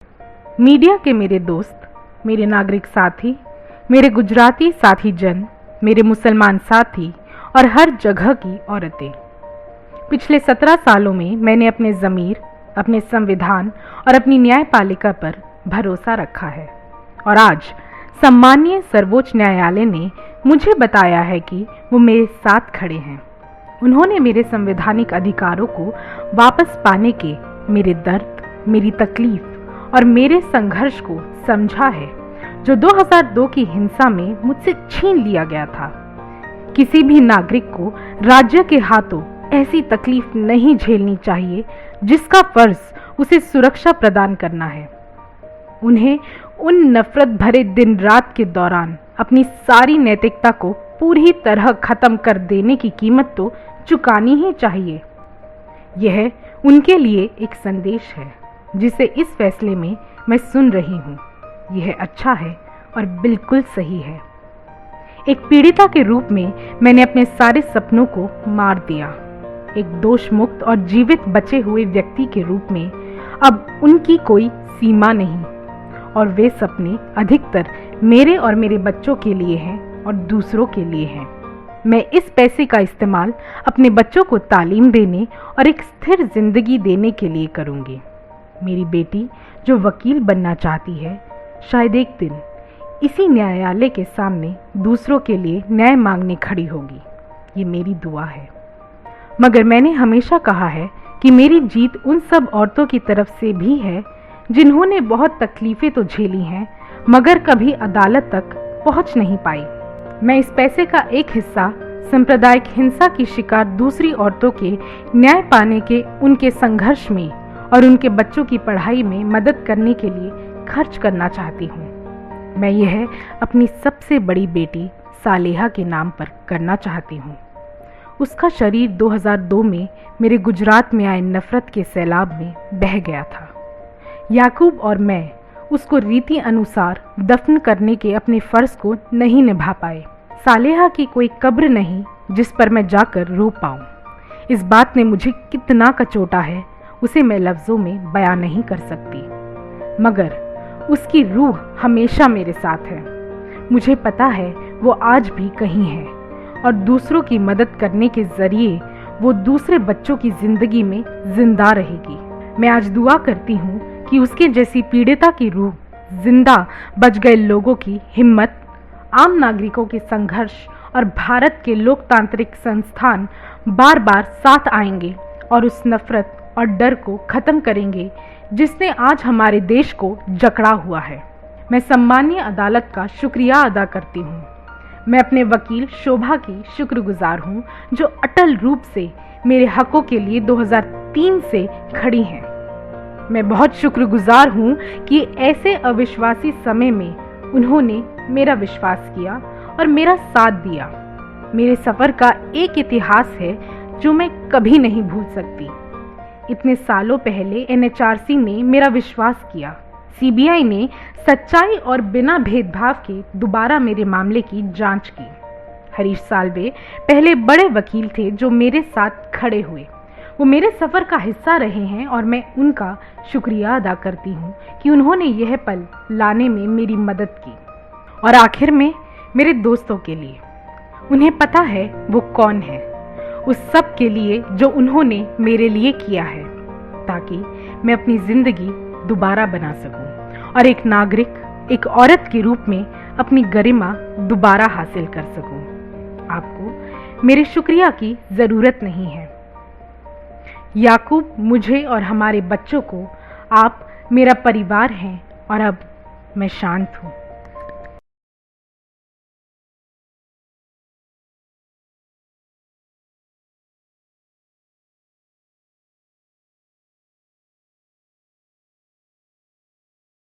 Media के मेरे दोस्त, मेरे नागरिक साथी, मेरे गुजराती साथी जन, मेरे मुसलमान साथी और हर जगह की औरतें, पिछले 17 सालों में मैंने अपने ज़मीर, अपने संविधान और अपनी न्यायपालिका पर भरोसा रखा है और आज सम्मानीय सर्वोच्च न्यायालय ने मुझे बताया है कि वो मेरे साथ खड़े हैं। उन्होंने मेरे संवैधानिक अधिकारों को वापस पाने के मेरे दर्द, मेरी तकलीफ और मेरे संघर्ष को समझा है, जो 2002 की हिंसा में मुझसे छीन लिया गया था। किसी भी नागरिक को राज्य के हाथों ऐसी तकलीफ नहीं झेलनी चाहिए जिसका फर्ज उसे सुरक्षा प्रदान करना है। उन्हें उन नफरत भरे दिन रात के दौरान अपनी सारी नैतिकता को पूरी तरह खत्म कर देने की कीमत तो चुकानी ही चाहिए। यह उनके लिए एक संदेश है जिसे इस फैसले में मैं सुन रही हूँ। यह अच्छा है और बिल्कुल सही है। एक पीड़िता के रूप में मैंने अपने सारे सपनों को मार दिया। एक दोष मुक्त और जीवित बचे हुए व्यक्ति के रूप में अब उनकी कोई सीमा नहीं और वे सपने अधिकतर मेरे और मेरे बच्चों के लिए हैं और दूसरों के लिए हैं। मैं इस पैसे का इस्तेमाल अपने बच्चों को तालीम देने और एक स्थिर जिंदगी देने के लिए करूंगी। मेरी बेटी जो वकील बनना चाहती है, शायद एक दिन इसी न्यायालय के सामने दूसरों के लिए न्याय मांगने खड़ी होगी। ये मेरी दुआ है। मगर मैंने हमेशा कहा है कि मेरी जीत उन सब औरतों की तरफ से भी है जिन्होंने बहुत तकलीफें तो झेली हैं मगर कभी अदालत तक पहुंच नहीं पाई। मैं इस पैसे का एक हिस्सा सांप्रदायिक हिंसा की शिकार दूसरी औरतों के न्याय पाने के उनके संघर्ष में और उनके बच्चों की पढ़ाई में मदद करने के लिए खर्च करना चाहती हूँ। मैं यह अपनी सबसे बड़ी बेटी सालेहा के नाम पर करना चाहती हूँ। उसका शरीर 2002 में मेरे गुजरात में आए नफरत के सैलाब में बह गया था। याकूब और मैं उसको रीति अनुसार दफन करने के अपने फर्ज को नहीं निभा पाए। सालेहा की कोई कब्र नहीं जिस पर मैं जाकर रो पाऊँ। इस बात ने मुझे कितना कचोटा है उसे मैं लफ्ज़ों में बयां नहीं कर सकती, मगर उसकी रूह हमेशा मेरे साथ है। मुझे पता है वो आज भी कहीं है और दूसरों की मदद करने के जरिए वो दूसरे बच्चों की जिंदगी में जिंदा रहेगी। मैं आज दुआ करती हूँ कि उसके जैसी पीड़िता की रूह, जिंदा बच गए लोगों की हिम्मत, आम नागरिकों के संघर्ष और भारत के लोकतांत्रिक संस्थान बार बार साथ आएंगे और उस नफरत और डर को खत्म करेंगे जिसने आज हमारे देश को जकड़ा हुआ है। मैं सम्मानीय अदालत का शुक्रिया अदा करती हूँ। मैं अपने वकील शोभा की शुक्रगुजार हूँ जो अटल रूप से मेरे हकों के लिए 2003 से खड़ी हैं। मैं बहुत शुक्रगुजार हूँ कि ऐसे अविश्वासी समय में उन्होंने मेरा विश्वास किया और मेरा साथ दिया। मेरे सफ़र का एक इतिहास है जो मैं कभी नहीं भूल सकती। इतने सालों पहले NHRC ने मेरा विश्वास किया। CBI ने सच्चाई और बिना भेदभाव के दोबारा मेरे मामले की जांच की। हरीश साल्वे पहले बड़े वकील थे जो मेरे साथ खड़े हुए। वो मेरे सफ़र का हिस्सा रहे हैं और मैं उनका शुक्रिया अदा करती हूँ कि उन्होंने यह पल लाने में मेरी मदद की। और आखिर में मेरे दोस्तों के लिए, उन्हें पता है वो कौन है, उस सब के लिए जो उन्होंने मेरे लिए किया है, ताकि मैं अपनी ज़िंदगी दोबारा बना सकूं और एक नागरिक, एक औरत के रूप में अपनी गरिमा दोबारा हासिल कर सकूं। आपको मेरे शुक्रिया की ज़रूरत नहीं है। याकूब, मुझे और हमारे बच्चों को आप मेरा परिवार हैं और अब मैं शांत हूँ।